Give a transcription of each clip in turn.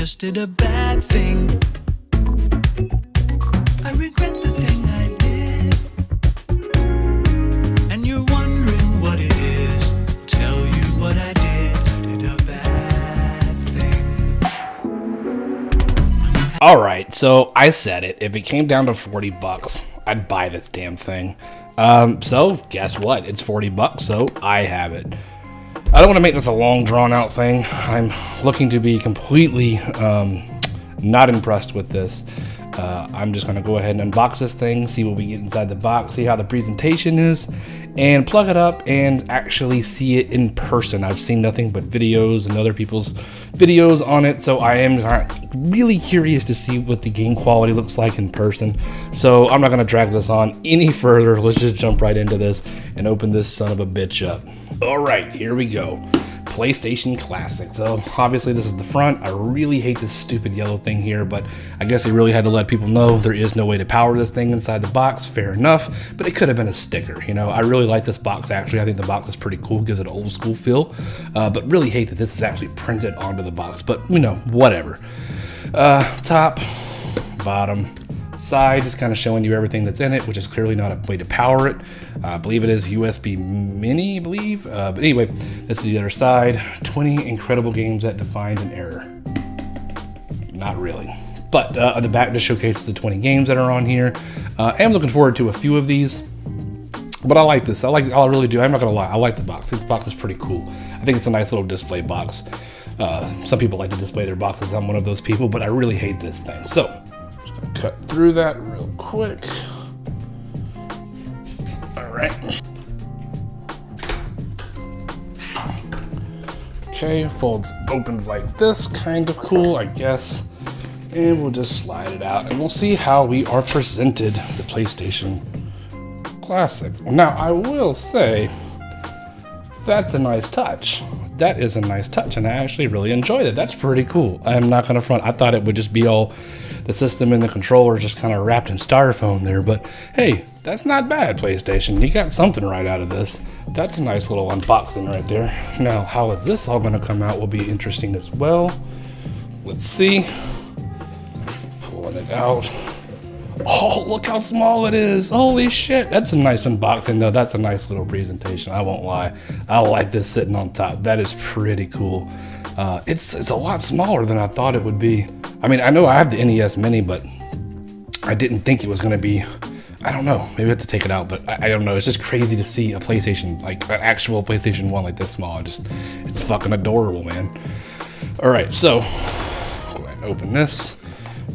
just did a bad thing. I regret the thing I did. And you're wondering what it is. Tell you what I did. I did a bad thing. Alright, so I said it. If it came down to $40, I'd buy this damn thing. So guess what? It's $40, so I have it. I don't want to make this a long, drawn-out thing. I'm looking to be completely not impressed with this. I'm just going to go ahead and unbox this thing, see what we get inside the box, see how the presentation is, and plug it up and actually see it in person. I've seen nothing but videos and other people's videos on it, so I am really curious to see what the game quality looks like in person. So I'm not going to drag this on any further. Let's just jump right into this and open this son of a bitch up. All right, here we go. PlayStation Classic. So obviously this is the front. I really hate this stupid yellow thing here, but I guess they really had to let people know there is no way to power this thing inside the box. Fair enough, but it could have been a sticker. You know, I really like this box actually. I think the box is pretty cool, gives it an old school feel, but really hate that this is actually printed onto the box, but you know, whatever. Top, bottom, side, just kind of showing you everything that's in it, which is clearly not a way to power it. I believe it is USB mini, I believe. But anyway, this is the other side. 20 incredible games that defined an era. Not really. But the back just showcases the 20 games that are on here. I'm looking forward to a few of these. But I like this. I really do. I'm not gonna lie. I like the box. I think the box is pretty cool. I think it's a nice little display box. Some people like to display their boxes. I'm one of those people, but I really hate this thing. So cut through that real quick. All right. Okay, opens like this, kind of cool, I guess. And we'll just slide it out and we'll see how we are presented the PlayStation Classic. Now, I will say that's a nice touch. That is a nice touch, and I actually really enjoyed it. That's pretty cool. I'm not gonna front. I thought it would just be all the system and the controller just kind of wrapped in styrofoam there, but hey, that's not bad, PlayStation. You got something right out of this. That's a nice little unboxing right there. Now, how is this all gonna come out will be interesting as well. Let's see. Pulling it out. Oh, look how small it is. Holy shit. That's a nice unboxing though. That's a nice little presentation. I won't lie. I like this sitting on top. That is pretty cool. It's a lot smaller than I thought it would be. I mean, I know I have the NES Mini, but I didn't think it was gonna be, I don't know, maybe I have to take it out, but I don't know. It's just crazy to see a PlayStation, like an actual PlayStation 1 like this small. It's fucking adorable, man. All right, so go ahead and open this.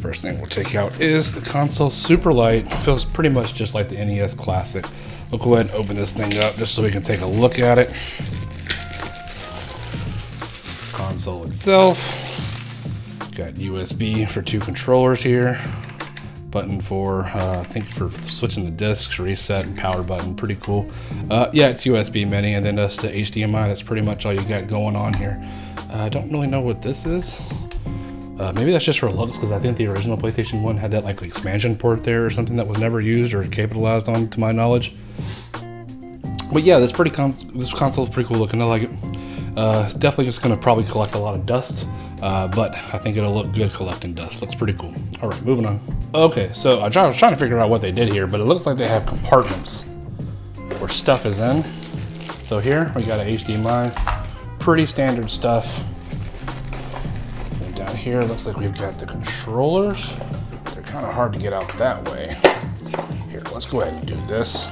First thing we'll take out is the console. Super light, feels pretty much just like the NES Classic. We'll go ahead and open this thing up just so we can take a look at it. Console itself. Got USB for 2 controllers here. Button for, I think for switching the discs, reset, and power button. Pretty cool. Yeah, it's USB mini, and then just the HDMI. That's pretty much all you got going on here. I don't really know what this is. Maybe that's just for looks, because I think the original PlayStation 1 had that like expansion port there or something that was never used or capitalized on, to my knowledge. But yeah, this console is pretty cool looking. I like it. Definitely just gonna probably collect a lot of dust, but I think it'll look good collecting dust. Looks pretty cool. All right, moving on. Okay, so I was trying to figure out what they did here, but it looks like they have compartments where stuff is in. So here we got a HDMI, pretty standard stuff. And down here, it looks like we've got the controllers. They're kind of hard to get out that way. Here, let's go ahead and do this.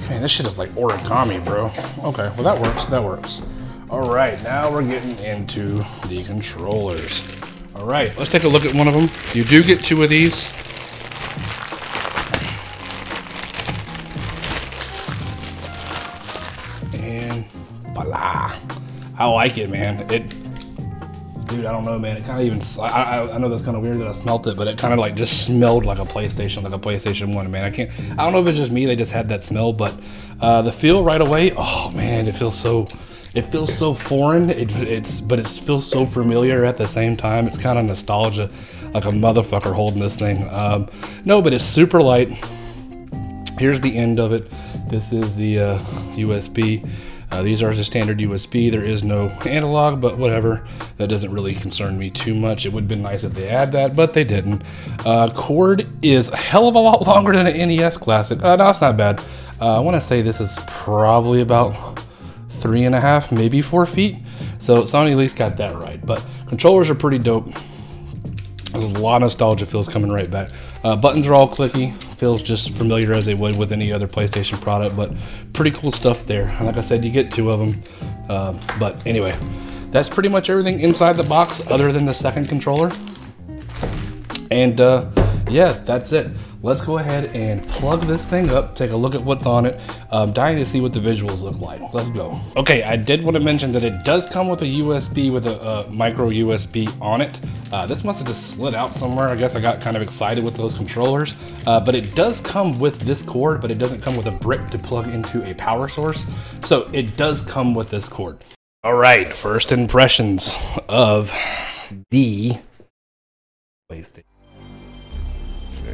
Man, this shit is like origami, bro. Okay, well that works, that works. All right, now we're getting into the controllers. All right, let's take a look at one of them. You do get 2 of these. And voila. I like it, man. Dude, I don't know, man. It kind of even, I know that's kind of weird that I smelt it, but it kind of like just smelled like a PlayStation 1, man. I don't know if it's just me, they just had that smell, but the feel right away, oh man, it feels so foreign, but it feels so familiar at the same time. It's kind of nostalgia, like a motherfucker holding this thing. No, but it's super light. Here's the end of it. This is the USB. These are the standard USB. There is no analog, but whatever. That doesn't really concern me too much. It would have been nice if they had that, but they didn't. Cord is a hell of a lot longer than an NES Classic. No, it's not bad. I want to say this is probably about 3.5, maybe 4 feet. So Sony at least got that right. But controllers are pretty dope. There's a lot of nostalgia feels coming right back. Buttons are all clicky. Feels just familiar as they would with any other PlayStation product, but pretty cool stuff there. And like I said, you get 2 of them. But anyway, that's pretty much everything inside the box other than the second controller. And yeah, that's it. Let's go ahead and plug this thing up, take a look at what's on it. Dying to see what the visuals look like. Let's go. Okay, I did want to mention that it does come with a USB with a micro USB on it. This must have just slid out somewhere. I guess I got kind of excited with those controllers. But it does come with this cord, but it doesn't come with a brick to plug into a power source. So it does come with this cord. All right, first impressions of the PlayStation. Let's see.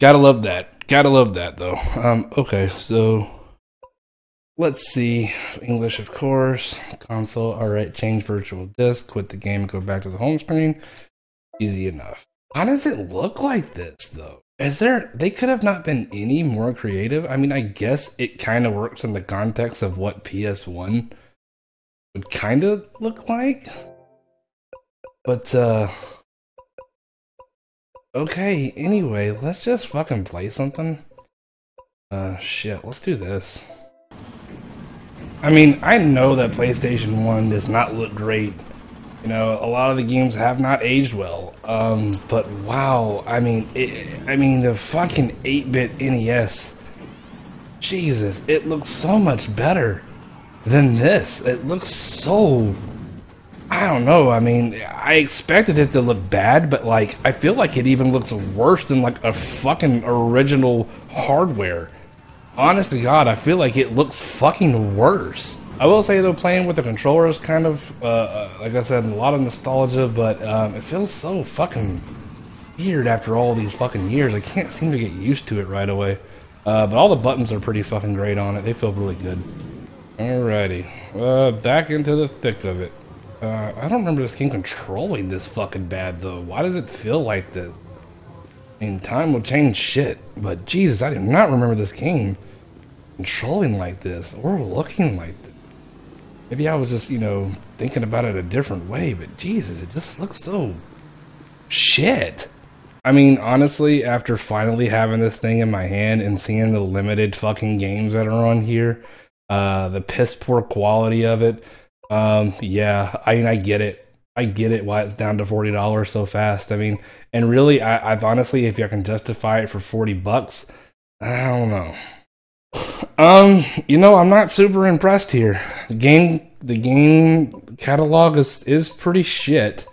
Gotta love that. Gotta love that, though. Okay, so let's see. English, of course. Console. All right, change virtual disk. Quit the game and go back to the home screen. Easy enough. How does it look like this, though? They could have not been any more creative. I mean, I guess it kind of works in the context of what PS1 would kind of look like. But, okay, anyway, let's just fucking play something. Shit, let's do this. I mean, I know that PlayStation 1 does not look great. You know, a lot of the games have not aged well. But wow, I mean, the fucking 8-bit NES. Jesus, it looks so much better than this. It looks so... I don't know, I mean, I expected it to look bad, but like, I feel like it even looks worse than like a fucking original hardware. Honest to God, I feel like it looks fucking worse. I will say though, playing with the controller is kind of, like I said, a lot of nostalgia, but it feels so fucking weird after all these fucking years. I can't seem to get used to it right away. But all the buttons are pretty fucking great on it. They feel really good. Alrighty, back into the thick of it. I don't remember this game controlling this fucking bad, though. Why does it feel like this? I mean, time will change shit, but Jesus, I do not remember this game controlling like this, or looking like this. Maybe I was just, you know, thinking about it a different way, but Jesus, it just looks so... shit. I mean, honestly, after finally having this thing in my hand and seeing the limited fucking games that are on here, the piss poor quality of it, yeah, I mean, I get it. I get it why it's down to $40 so fast. I mean, and really, I've honestly, if I can justify it for $40, I don't know. You know, I'm not super impressed here. The game catalog is pretty shit.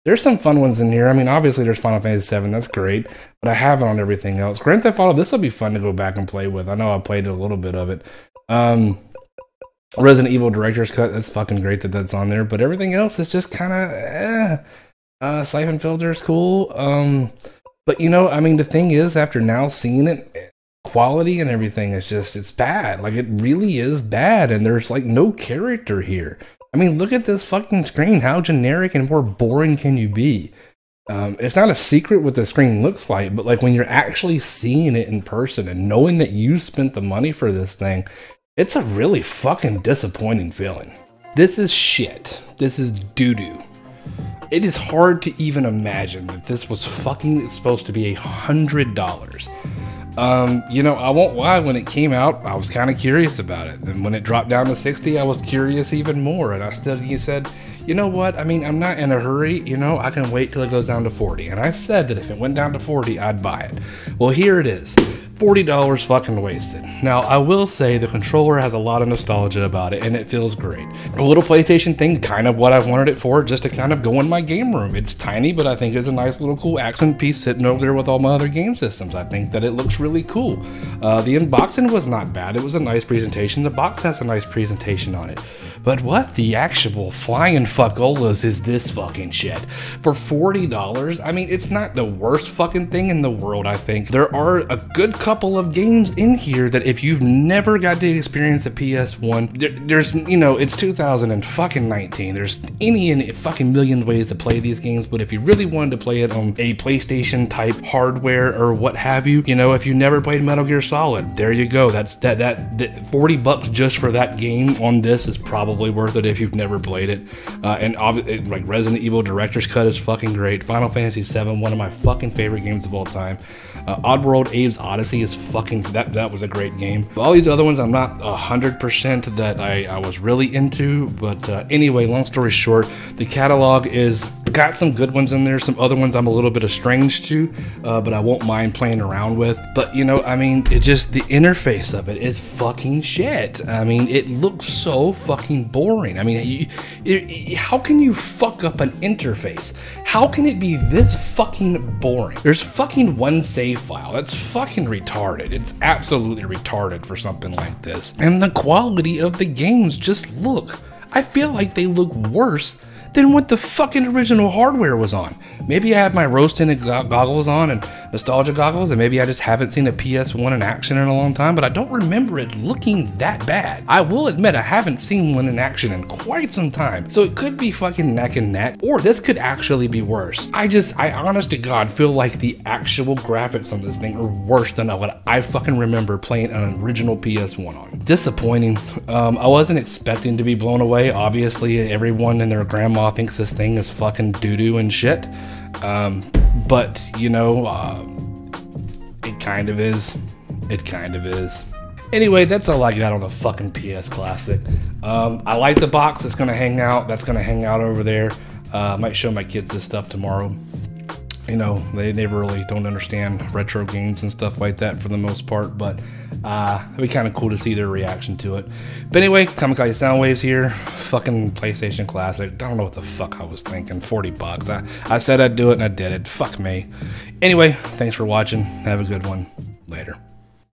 There's some fun ones in here. I mean, obviously there's Final Fantasy VII, that's great, but I have it on everything else. Grand Theft Auto, this will be fun to go back and play with. I know I played a little bit of it. Resident Evil Director's Cut, that's fucking great that that's on there, but everything else is just kind of, Siphon Filter is cool, but you know, I mean, the thing is, after now seeing it, quality and everything is just, it's bad, like, it really is bad, and there's, like, no character here. I mean, look at this fucking screen, how generic and more boring can you be? It's not a secret what the screen looks like, but, like, when you're actually seeing it in person and knowing that you spent the money for this thing, it's a really fucking disappointing feeling. This is shit. This is doo-doo. It is hard to even imagine that this was fucking supposed to be $100. You know, I won't lie, when it came out, I was kind of curious about it. And when it dropped down to 60, I was curious even more. And I still said, you know what? I mean, I'm not in a hurry. You know, I can wait till it goes down to 40. And I said that if it went down to 40, I'd buy it. Well, here it is. $40 fucking wasted. Now, I will say the controller has a lot of nostalgia about it, and it feels great. A little PlayStation thing, kind of what I wanted it for, just to kind of go in my game room. It's tiny, but I think it's a nice little cool accent piece sitting over there with all my other game systems. I think that it looks really cool. The unboxing was not bad. It was a nice presentation. The box has a nice presentation on it. But what the actual flying fuckolas is this fucking shit? For $40, I mean, it's not the worst fucking thing in the world, I think. There are a good couple of games in here that if you've never got to experience a PS1, there's, you know, it's 2019. There's any fucking million ways to play these games, but if you really wanted to play it on a PlayStation type hardware or what have you, you know, if you never played Metal Gear Solid, there you go. That's that $40 just for that game on this is probably worth it if you've never played it. And obviously, like, Resident Evil Director's Cut is fucking great. Final Fantasy VII, one of my fucking favorite games of all time. Oddworld Abe's Odyssey is fucking, that was a great game. All these other ones I'm not 100% that I was really into, but anyway, long story short, the catalog is got some good ones in there, some other ones I'm a little bit estranged to, but I won't mind playing around with. But you know, I mean, it just, the interface of it is fucking shit. I mean, it looks so fucking boring. I mean, how can you fuck up an interface? How can it be this fucking boring? There's fucking one save file. That's fucking retarded. It's absolutely retarded for something like this. And the quality of the games just look, I feel like they look worse than what the fucking original hardware was on. Maybe I have my rose-tinted goggles on and nostalgia goggles, and maybe I just haven't seen a PS1 in action in a long time, but I don't remember it looking that bad. I will admit I haven't seen one in action in quite some time, so it could be fucking neck and neck, or this could actually be worse. I honest to God feel like the actual graphics on this thing are worse than what I fucking remember playing an original PS1 on. Disappointing. I wasn't expecting to be blown away. Obviously, everyone and their grandma thinks this thing is fucking doo-doo and shit. But, you know, it kind of is. It kind of is. Anyway, that's all I got on the fucking PS Classic. I like the box. It's gonna hang out. That's gonna hang out over there. I might show my kids this stuff tomorrow. You know, they really don't understand retro games and stuff like that for the most part, but it'd be kind of cool to see their reaction to it. But anyway, Kamikaze Soundwaves here, fucking PlayStation Classic. Don't know what the fuck I was thinking. $40. I said I'd do it and I did it. Fuck me. Anyway, thanks for watching. Have a good one. Later.